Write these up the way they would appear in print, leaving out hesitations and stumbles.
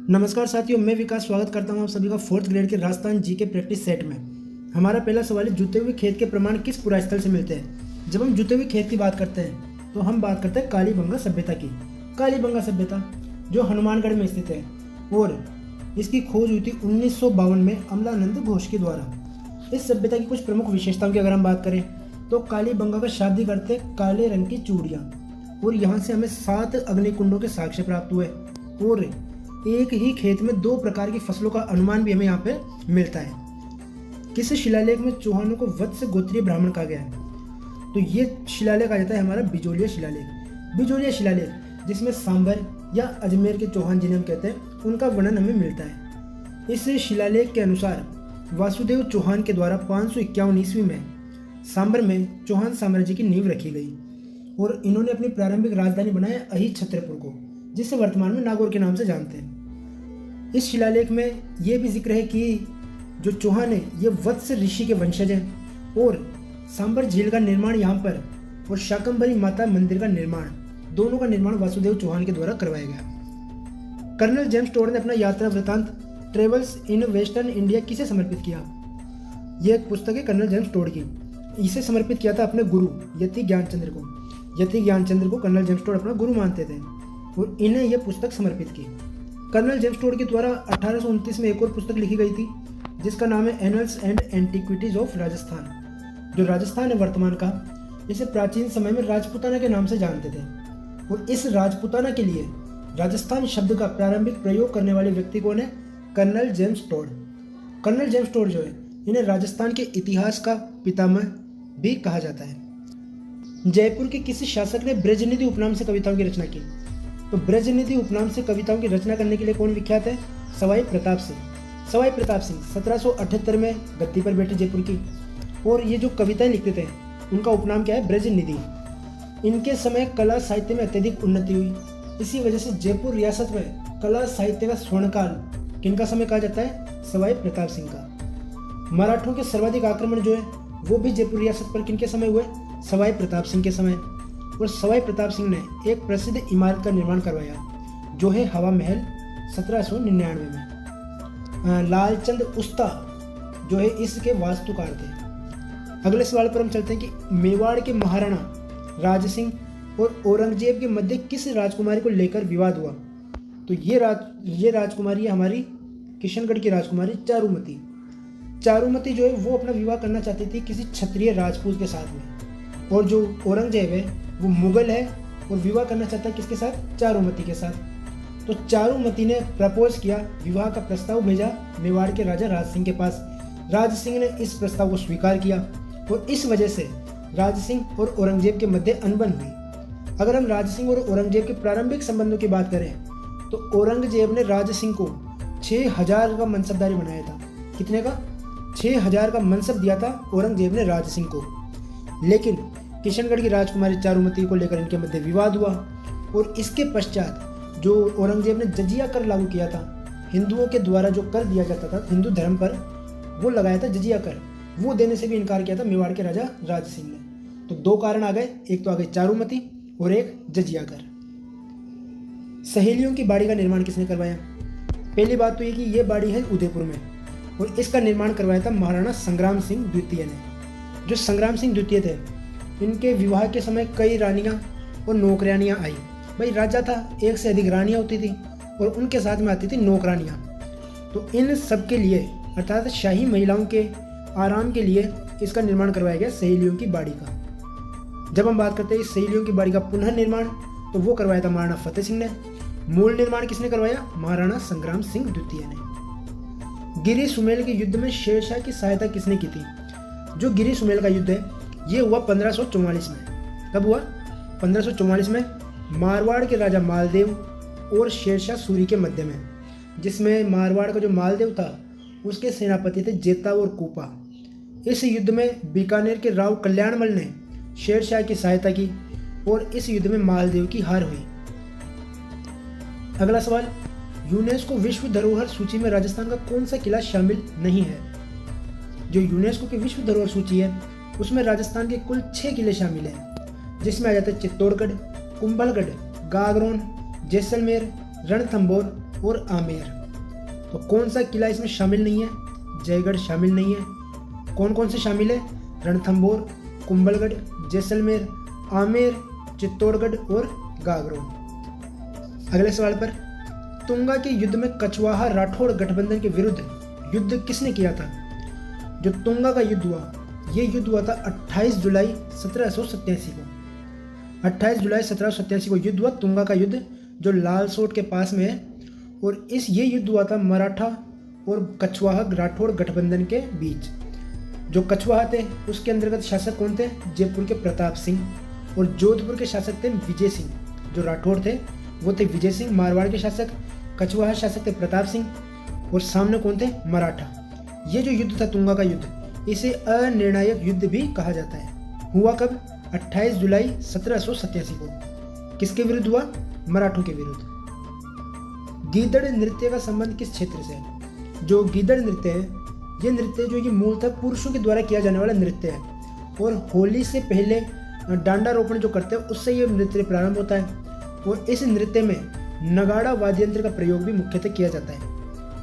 नमस्कार साथियों, मैं विकास स्वागत करता हूं आप सभी का फोर्थ ग्रेड के राजस्थान जी के प्रैक्टिस सेट में। हमारा पहला सवाल है, जुते हुए खेत के प्रमाण किस पुरास्थल से मिलते हैं। जब हम जुते हुए खेत की बात करते हैं तो हम बात करते हैं कालीबंगा सभ्यता की। कालीबंगा सभ्यता जो हनुमानगढ़ में स्थित है और इसकी खोज हुई थी 1952 में अमलानंद घोष के द्वारा। इस सभ्यता की कुछ प्रमुख विशेषताओं की अगर हम बात करें तो कालीबंगा का शाब्दिक अर्थ है काले रंग की चूड़ियाँ, और यहाँ से हमें 7 अग्निकुंडों के साक्ष्य प्राप्त हुए और एक ही खेत में 2 प्रकार की फसलों का अनुमान भी हमें यहाँ पे मिलता है। किसी शिलालेख में चौहानों को वत्स गोत्रीय ब्राह्मण कहा गया है, तो ये शिलालेख आ जाता है हमारा बिजोलिया शिलालेख। बिजोलिया शिलालेख जिसमें सांबर या अजमेर के चौहान जिन्हें हम कहते हैं उनका वर्णन हमें मिलता है। इस शिलालेख के अनुसार वासुदेव चौहान के द्वारा 551 ईस्वी में सांबर में चौहान साम्राज्य की नींव रखी गई और इन्होंने अपनी प्रारंभिक राजधानी बनाया अहि छत्रपुर को, जिसे वर्तमान में नागौर के नाम से जानते हैं। इस शिलालेख में यह भी जिक्र है कि जो चौहान है ये वत्स ऋषि के वंशज हैं और सांबर झील का निर्माण यहाँ पर और शाकंभरी माता मंदिर का निर्माण, दोनों का निर्माण वासुदेव चौहान के द्वारा करवाया गया। कर्नल जेम्स टोड ने अपना यात्रा वृतांत ट्रेवल्स इन वेस्टर्न इंडिया किसे समर्पित किया। यह एक पुस्तक है कर्नल जेम्स टोड की। इसे समर्पित किया था अपने गुरु यति ज्ञानचंद्र को। यति ज्ञानचंद्र को कर्नल जेम्स टोड अपना गुरु मानते थे और इन्हें यह पुस्तक समर्पित की। कर्नल जेम्स टोड के द्वारा 1829 में एक और पुस्तक लिखी गई थी जिसका नाम है annuls and antiquities of Rajasthan. जो राजस्थान है वर्तमान का, इसे प्राचीन समय में राजपूताना के नाम से जानते थे और इस राजपूताना के लिए राजस्थान शब्द का प्रारंभिक प्रयोग करने वाले व्यक्ति कौन है? Colonel James Tod. Colonel James Tod जो है इन्हें राजस्थान के इतिहास का पितामह भी कहा जाता है। जयपुर के किसी शासक ने ब्रजनिधि उपनाम से कविताओं की रचना की। तो ब्रजनिधि उपनाम से कविताओं की रचना करने के लिए कौन विख्यात है? सवाई प्रताप सिंह। सवाई प्रताप सिंह 1778 में गद्दी पर बैठे जयपुर की, और ये जो कविताएं लिखते थे उनका उपनाम क्या है? ब्रजनिधि। इनके समय कला साहित्य में अत्यधिक उन्नति हुई। इसी वजह से जयपुर रियासत में कला साहित्य का स्वर्णकाल किनका समय कहा जाता है? सवाई प्रताप सिंह का। मराठों के सर्वाधिक आक्रमण जो है वो भी जयपुर रियासत पर किनके समय हुए? सवाई प्रताप सिंह के समय। और सवाई प्रताप सिंह ने एक प्रसिद्ध इमारत का निर्माण करवाया जो है हवा महल 1799 में। लालचंद उस्ता जो है इसके वास्तुकार थे। अगले सवाल पर हम चलते हैं कि मेवाड़ के महाराणा राज सिंह और औरंगजेब के मध्य किस राजकुमारी को लेकर विवाद हुआ। तो ये राजकुमारी है हमारी किशनगढ़ की राजकुमारी चारुमती। चारुमती जो है वो अपना विवाह करना चाहती थी किसी क्षत्रिय राजपूत के साथ में, और जो औरंगजेब है वो मुगल है और विवाह करना चाहता है किसके साथ? चारुमती के साथ। तो चारुमती ने प्रपोज किया, विवाह का प्रस्ताव भेजा मेवाड़ के राजा राज सिंह के पास। राज सिंह ने इस प्रस्ताव को स्वीकार किया और इस वजह से राज सिंह और औरंगजेब के मध्य अनबन हुई। अगर हम राज सिंह और औरंगजेब के प्रारंभिक संबंधों की बात करें तो औरंगजेब ने राज सिंह को 6000 का मनसबदारी बनाया था। कितने का? 6000 का मनसब दिया था औरंगजेब ने राज सिंह को। लेकिन किशनगढ़ की राजकुमारी चारुमती को लेकर इनके मध्य विवाद हुआ और इसके पश्चात जो औरंगजेब ने जजिया कर लागू किया था, हिंदुओं के द्वारा जो कर दिया जाता था हिंदू धर्म पर, वो लगाया था जजिया कर, वो देने से भी इनकार किया था मेवाड़ के राजा राज सिंह ने। तो 2 कारण आ गए, एक तो आ गई चारुमती और एक जजिया कर। सहेलियों की बाड़ी का निर्माण किसने करवाया? पहली बात तो ये कि ये बाड़ी है उदयपुर में और इसका निर्माण करवाया था महाराणा संग्राम सिंह द्वितीय ने। जो संग्राम सिंह द्वितीय थे इनके विवाह के समय कई रानियां और नौकरानियां आई। भाई राजा था, एक से अधिक रानियां होती थी और उनके साथ में आती थी नौकरानियां। तो इन सब के लिए अर्थात शाही महिलाओं के आराम के लिए इसका निर्माण करवाया गया सहेलियों की बाड़ी का। जब हम बात करते हैं इस सहेलियों की बाड़ी का पुनर्निर्माण तो वो करवाया था महाराणा फतेह सिंह ने। मूल निर्माण किसने करवाया? महाराणा संग्राम सिंह द्वितीय ने। गिरी सुमेल के युद्ध में शेरशाह की सहायता किसने की थी? जो गिरी सुमेल का युद्ध है ये हुआ 1544 में। कब हुआ? 1544 में मारवाड़ के राजा मालदेव और शेरशाह सूरी के मध्य में, जिसमें मारवाड़ का जो मालदेव था उसके सेनापति थे जेता और कूपा। इस युद्ध में बीकानेर के राव कल्याणमल ने शेरशाह की सहायता की और इस युद्ध में मालदेव की हार हुई। अगला सवाल, यूनेस्को विश्व धरोहर सूची में राजस्थान का कौन सा किला शामिल नहीं है? जो यूनेस्को की विश्व धरोहर सूची है उसमें राजस्थान के कुल 6 किले शामिल हैं, जिसमें आ जाते हैं चित्तौड़गढ़, कुंभलगढ़, गागरोन, जैसलमेर, रणथंभौर और आमेर। तो कौन सा किला इसमें शामिल नहीं है? जयगढ़ शामिल नहीं है। कौन कौन से शामिल है? रणथंभौर, कुंभलगढ़, जैसलमेर, आमेर, चित्तौड़गढ़ और गागरोन। अगले सवाल पर, तुंगा के युद्ध में कछवाहा राठौड़ गठबंधन के विरुद्ध युद्ध किसने किया था? जो तुंगा का युद्ध हुआ, यह युद्ध हुआ था 28 जुलाई 1787 को। 28 जुलाई 1787 को युद्ध हुआ, तुंगा का युद्ध, जो लालसोट के पास में है। और ये युद्ध हुआ था मराठा और कछवाहा राठौड़ गठबंधन के बीच। जो कछवाहा थे उसके अंतर्गत शासक कौन थे? जयपुर के प्रताप सिंह। और जोधपुर के शासक थे विजय सिंह। जो राठौड़ थे वो थे विजय सिंह, मारवाड़ के शासक। कछवाहा शासक थे प्रताप सिंह। और सामने कौन थे? मराठा। ये जो युद्ध था तुंगा का युद्ध, इसे अनिर्णायक युद्ध भी कहा जाता है। हुआ कब? 28 जुलाई 1787 को। किसके विरुद्ध हुआ? मराठों के विरुद्ध। गीदड़ नृत्य का संबंध किस क्षेत्र से है? जो गीदड़ नृत्य है, ये नृत्य जो ये मूलतः पुरुषों के द्वारा किया जाने वाला नृत्य है। और होली से पहले डांडा रोपण जो करते हैं उससे ये नृत्य प्रारंभ होता है। और इस नृत्य में नगाड़ा वाद्य यंत्र का प्रयोग भी मुख्यतः किया जाता है।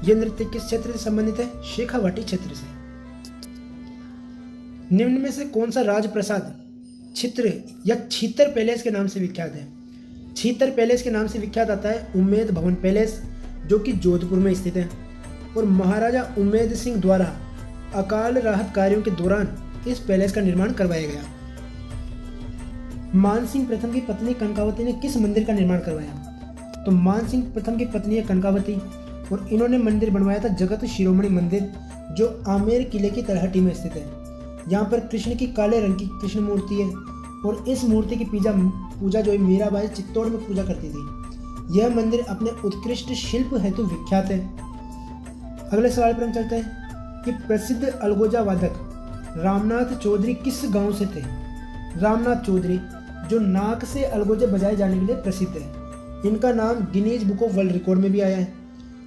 यह नृत्य किस क्षेत्र से संबंधित है? शेखावाटी क्षेत्र से। निम्न में से कौन सा राजप्रसाद छित्र या छीतर पैलेस के नाम से विख्यात है? छीतर पैलेस के नाम से विख्यात आता है उम्मेद भवन पैलेस, जो कि जोधपुर में स्थित है। और महाराजा उम्मेद सिंह द्वारा अकाल राहत कार्यों के दौरान इस पैलेस का निर्माण करवाया गया। मानसिंह प्रथम की पत्नी कनकावती ने किस मंदिर का निर्माण करवाया? तो मानसिंह प्रथम की पत्नी है कनकावती, और इन्होंने मंदिर बनवाया था जगत शिरोमणि मंदिर, जो आमेर किले की तलहटी में स्थित है। यहाँ पर कृष्ण की काले रंग की कृष्ण मूर्ति है। और इस मूर्ति की पूजा जो है मीराबाई चित्तौड़ में पूजा करती थी। यह मंदिर अपने उत्कृष्ट शिल्प हेतु विख्यात है। अगले सवाल पर हम चलते हैं कि प्रसिद्ध अलगोजा वादक रामनाथ चौधरी किस गांव से थे? रामनाथ चौधरी जो नाक से अलगोजे बजाए जाने के लिए प्रसिद्ध है। इनका नाम Guinness book of world record में भी आया है।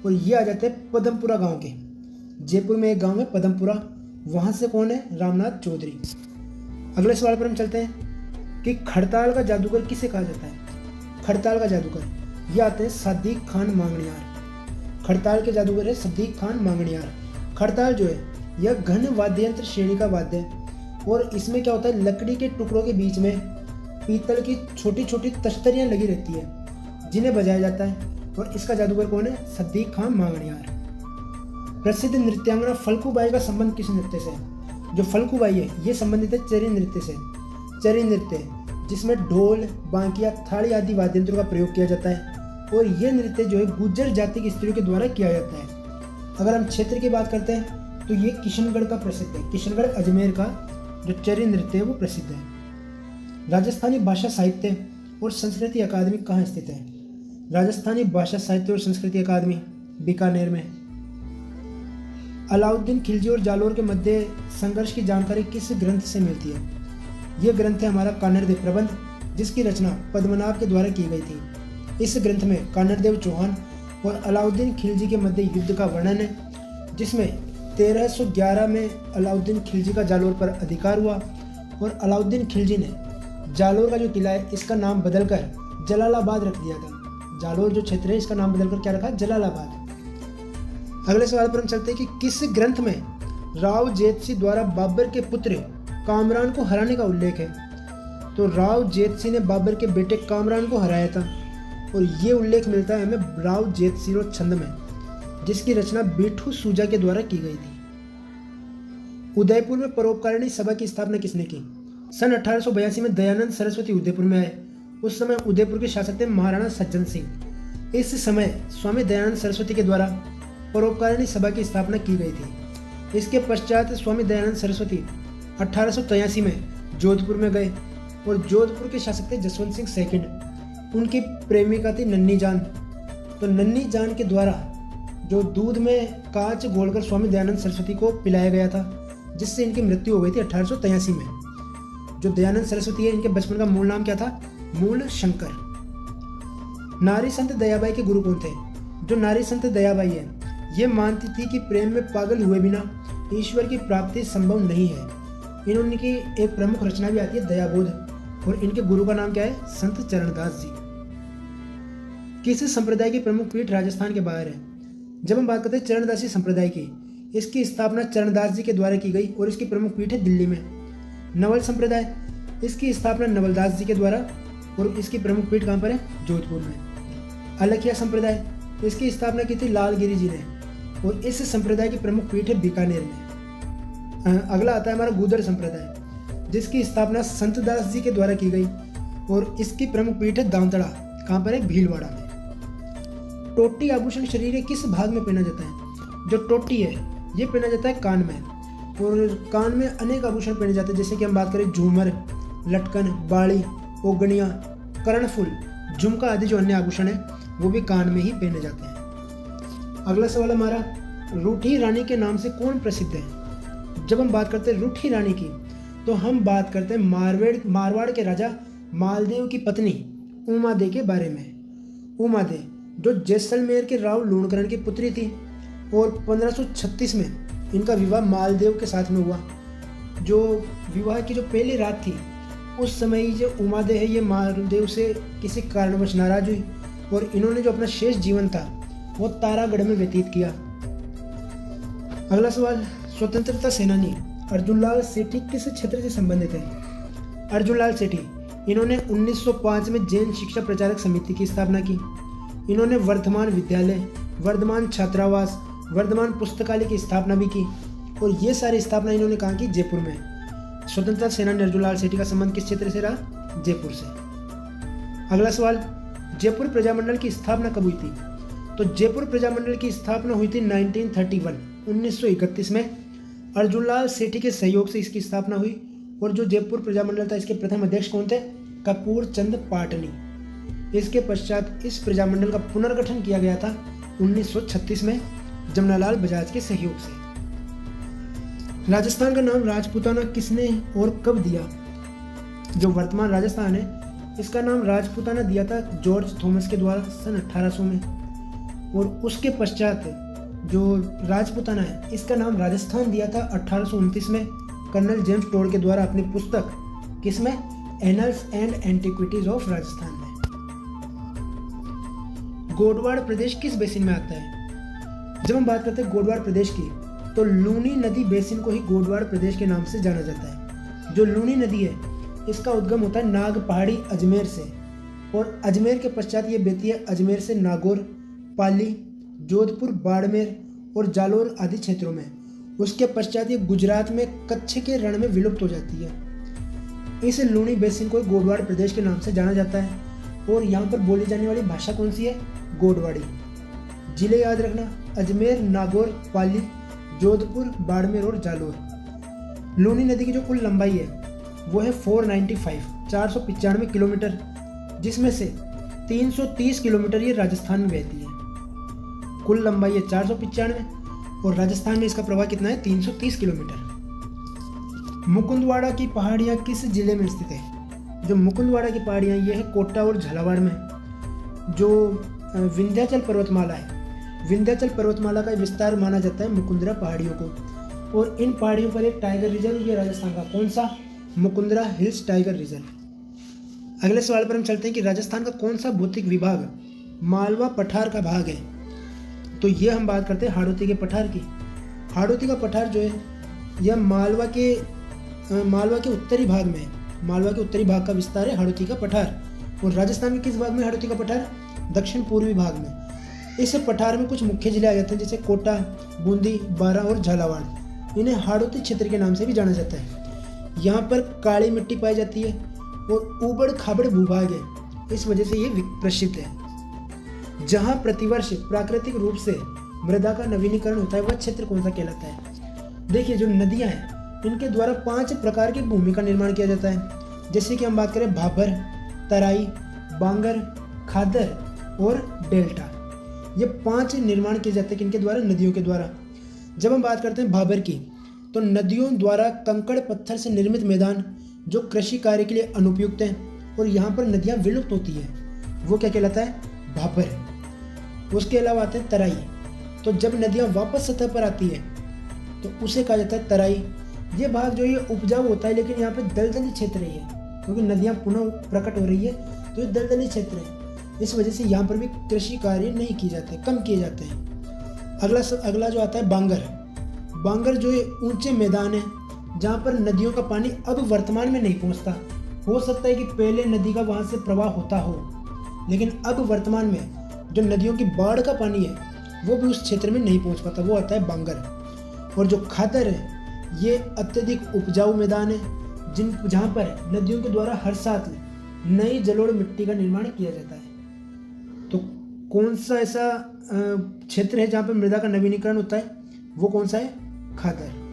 और ये आ जाते हैं पदमपुरा गांव के। जयपुर में एक गांव है पदमपुरा, वहां से कौन है? रामनाथ चौधरी। अगले सवाल पर हम चलते हैं कि खड़ताल का जादूगर किसे कहा जाता है? खड़ताल का जादूगर ये आते हैं सदीक खान मांगणियार। खड़ताल के जादूगर है सदीक खान मांगणियार। खड़ताल जो है यह घन वाद्य यंत्र श्रेणी का वाद्य है। और इसमें क्या होता है? लकड़ी के टुकड़ों के बीच में पीतल की छोटी छोटी तश्तरियां लगी रहती है, जिन्हें बजाया जाता है। और इसका जादूगर कौन है? सदीक खान मांगणियार। प्रसिद्ध नृत्यांगना फल्गुबाई का संबंध किस नृत्य से है? जो फल्गुबाई है ये संबंधित है चरी नृत्य से। चरी नृत्य जिसमें ढोल, बांकिया, थाली आदि वाद्य यंत्रों का प्रयोग किया जाता है। और यह नृत्य जो है गुर्जर जाति की स्त्रियों के द्वारा किया जाता है। अगर हम क्षेत्र की बात करते हैं तो ये किशनगढ़ का प्रसिद्ध है। किशनगढ़ अजमेर का जो चरी नृत्य है वो प्रसिद्ध है। राजस्थानी भाषा साहित्य और संस्कृति अकादमी कहाँ स्थित है? राजस्थानी भाषा साहित्य और संस्कृति अकादमी बीकानेर में। अलाउद्दीन खिलजी और जालोर के मध्य संघर्ष की जानकारी किस ग्रंथ से मिलती है? यह ग्रंथ है हमारा कानड़देव प्रबंध, जिसकी रचना पद्मनाभ के द्वारा की गई थी। इस ग्रंथ में कानड़देव चौहान और अलाउद्दीन खिलजी के मध्य युद्ध का वर्णन है, जिसमें 1311 में अलाउद्दीन खिलजी का जालोर पर अधिकार हुआ। और अलाउद्दीन खिलजी ने जालोर का जो किला है इसका नाम बदलकर जलालाबाद रख दिया था। जालोर जो क्षेत्र है इसका नाम बदलकर क्या रखा? जलालाबाद। अगले सवाल पर हम चलते हैं कि किस ग्रंथ में राव जेतसी द्वारा बाबर के पुत्र कामरान को हराने का उल्लेख है? तो राव जेतसी ने बाबर के बेटे कामरान को हराया था। और ये उल्लेख मिलता है हमें राव जेतसी छंद में, जिसकी रचना बिठू सूजा के द्वारा की गई थी। उदयपुर में परोपकारिणी सभा की स्थापना किसने की? सन 1882 में दयानंद सरस्वती उदयपुर में आए। उस समय उदयपुर के शासक थे महाराणा सज्जन सिंह। इस समय स्वामी दयानंद सरस्वती के द्वारा परोपकारिणी सभा की स्थापना की गई थी। इसके पश्चात स्वामी दयानंद सरस्वती 1883 में जोधपुर में गए। और जोधपुर के शासक थे जसवंत सिंह सेकंड। उनकी प्रेमिका थी नन्नी जान। तो नन्नी जान के द्वारा जो दूध में कांच घोलकर स्वामी दयानंद सरस्वती को पिलाया गया था, जिससे इनकी मृत्यु हो गई थी 1883 में। जो दयानंद सरस्वती है इनके बचपन का मूल नाम क्या था? मूल शंकर। नारी संत दयाबाई के गुरु कौन थे? जो नारी संत दयाबाई है ये मानती थी कि प्रेम में पागल हुए बिना ईश्वर की प्राप्ति संभव नहीं है। इन्होंने की एक प्रमुख रचना भी आती है दयाबोध। और इनके गुरु का नाम क्या है? संत चरणदास जी। किस संप्रदाय की प्रमुख पीठ राजस्थान के बाहर है? जब हम बात करते हैं चरणदासी संप्रदाय की, इसकी स्थापना चरणदास जी के द्वारा की गई और इसकी प्रमुख पीठ है दिल्ली में। नवल संप्रदाय, इसकी स्थापना नवलदास जी के द्वारा और इसकी प्रमुख पीठ कहाँ पर है? जोधपुर में। अलखिया संप्रदाय, इसकी स्थापना की थी लालगिरी जी ने और इस संप्रदाय की प्रमुख पीठ है बीकानेर में। अगला आता है हमारा गूदर संप्रदाय, जिसकी स्थापना संतदास जी के द्वारा की गई और इसकी प्रमुख पीठ है दांतड़ा, कहाँ पर है? भीलवाड़ा में। टोटी आभूषण शरीर के किस भाग में पहना जाता है? जो टोटी है ये पहना जाता है कान में, और कान में अनेक आभूषण पहने जाते हैं, जैसे कि हम बात करें झूमर, लटकन, बाड़ी, ओगनियाँ, कर्णफूल, झुमका आदि जो अन्य आभूषण है वो भी कान में ही पहने जाते हैं। अगला सवाल हमारा, रूठी रानी के नाम से कौन प्रसिद्ध है? जब हम बात करते हैं रूठी रानी की तो हम बात करते हैं मारवाड़ के राजा मालदेव की पत्नी उमादे के बारे में। उमादे जो जैसलमेर के राव लूणकरण की पुत्री थी और 1536 में इनका विवाह मालदेव के साथ में हुआ। जो विवाह की जो पहली रात थी उस समय जो उमादे है ये मालदेव से किसी कारणवश नाराज हुई और इन्होंने जो अपना शेष जीवन था वो तारागढ़ में व्यतीत किया। अगला सवाल, स्वतंत्रता सेनानी अर्जुनलाल सेठी किस क्षेत्र से संबंधित है? अर्जुनलाल सेठी, इन्होंने 1905 में जैन शिक्षा प्रचारक समिति की स्थापना की। इन्होंने वर्धमान विद्यालय, वर्धमान छात्रावास, वर्धमान पुस्तकालय की स्थापना भी की और ये सारी स्थापना इन्होंने कहाँ की? जयपुर में। स्वतंत्रता सेनानी अर्जुनलाल सेठी का संबंध किस क्षेत्र से रहा? जयपुर से। अगला सवाल, जयपुर प्रजामंडल की स्थापना कब हुई थी? तो जयपुर प्रजामंडल की स्थापना हुई थी 1931 में। अर्जुनलाल सेठी के सहयोग से इसकी स्थापना हुई और जो जयपुर प्रजामंडल था इसके प्रथम अध्यक्ष कौन थे? कपूर चंद पाटनी। इसके पश्चात इस प्रजामंडल का पुनर्गठन किया गया था 1936 में जमनालाल बजाज के सहयोग से। राजस्थान का नाम राजपूताना किसने और कब दिया? जो वर्तमान राजस्थान है इसका नाम राजपूताना दिया था जॉर्ज थॉमस के द्वारा सन 1800 में, और उसके पश्चात जो राजपूताना है इसका नाम राजस्थान दिया था 1829 में कर्नल जेम्स टोड के द्वारा अपनी पुस्तक किसमें? Annuls and antiquities of Rajasthan में। गोडवाड़ प्रदेश किस बेसिन में आता है? जब हम बात करते हैं गोडवाड़ प्रदेश की तो लूनी नदी बेसिन को ही गोडवाड़ प्रदेश के नाम से जाना जाता है। जो लूनी नदी है इसका उद्गम होता है नाग पहाड़ी अजमेर से और अजमेर के पश्चात ये बहती है अजमेर से नागौर, पाली, जोधपुर, बाड़मेर और जालोर आदि क्षेत्रों में। उसके पश्चात ये गुजरात में कच्छ के रण में विलुप्त हो जाती है। इस लूनी बेसिन को गोडवाड़ प्रदेश के नाम से जाना जाता है और यहाँ पर बोली जाने वाली भाषा कौन सी है? गोडवाड़ी। जिले याद रखना, अजमेर, नागौर, पाली, जोधपुर, बाड़मेर और जालोर। लूनी नदी की जो कुल लंबाई है वो है 495 किलोमीटर, जिसमें से 330 किलोमीटर ये राजस्थान में बहती है। कुल लंबाई है 495 और राजस्थान में इसका प्रवाह कितना है? 330 किलोमीटर। मुकुंदवाड़ा की पहाड़ियाँ किस जिले में स्थित है? जो मुकुंदवाड़ा की पहाड़ियाँ ये है कोटा और झालावाड़ में। जो विंध्याचल पर्वतमाला है, विंध्याचल पर्वतमाला का विस्तार माना जाता है मुकुंदरा पहाड़ियों को, और इन पहाड़ियों पर एक टाइगर रिजर्व ये राजस्थान का कौन सा? Mukundra hills tiger reserve. अगले सवाल पर हम चलते हैं कि राजस्थान का कौन सा भौतिक विभाग मालवा पठार का भाग है? तो ये हम बात करते हैं हाड़ौती के पठार की। हाड़ौती का पठार जो है यह मालवा के उत्तरी भाग में है। मालवा के उत्तरी भाग का विस्तार है हाड़ौती का पठार। और राजस्थान के किस भाग में हाड़ौती का पठार? दक्षिण पूर्वी भाग में। इस पठार में कुछ मुख्य जिले आ जाते हैं जैसे कोटा, बूंदी, बारा और झालावाड़। इन्हें हाड़ौती क्षेत्र के नाम से भी जाना जाता है। यहाँ पर काली मिट्टी पाई जाती है और ऊबड़ खाबड़ भूभाग है, इस वजह से ये प्रसिद्ध है। जहाँ प्रतिवर्ष प्राकृतिक रूप से मृदा का नवीनीकरण होता है वह क्षेत्र कौन सा कहलाता है? देखिए, जो नदियाँ हैं इनके द्वारा 5 प्रकार की भूमि का निर्माण किया जाता है, जैसे कि हम बात करें भाबर, तराई, बांगर, खादर और डेल्टा। ये 5 निर्माण किए जाते हैं किनके द्वारा? नदियों के द्वारा। जब हम बात करते हैं भाबर की तो नदियों द्वारा कंकड़ पत्थर से निर्मित मैदान जो कृषि कार्य के लिए अनुपयुक्त हैं और यहाँ पर नदियाँ विलुप्त होती हैं वो क्या कहलाता है? भाबर। उसके अलावा आते हैं तराई। तो जब नदियाँ वापस सतह पर आती है तो उसे कहा जाता है तराई। ये भाग जो ये उपजाऊ होता है लेकिन यहाँ पे दलदली क्षेत्र ही है, क्योंकि नदियाँ पुनः प्रकट हो रही है तो ये दलदली क्षेत्र है। इस वजह से यहाँ पर भी कृषि कार्य नहीं किए जाते, कम किए जाते हैं। अगला जो आता है बांगर। बांगर जो ये ऊंचे मैदान है जहाँ पर नदियों का पानी अब वर्तमान में नहीं पहुँचता। हो सकता है कि पहले नदी का वहाँ से प्रवाह होता हो, लेकिन अब वर्तमान में जो नदियों की बाढ़ का पानी है वो भी उस क्षेत्र में नहीं पहुँच पाता, वो आता है बांगर। और जो खादर है ये अत्यधिक उपजाऊ मैदान है जहाँ पर नदियों के द्वारा हर साल नई जलोढ़ मिट्टी का निर्माण किया जाता है। तो कौन सा ऐसा क्षेत्र है जहाँ पर मृदा का नवीनीकरण होता है, वो कौन सा है? खादर।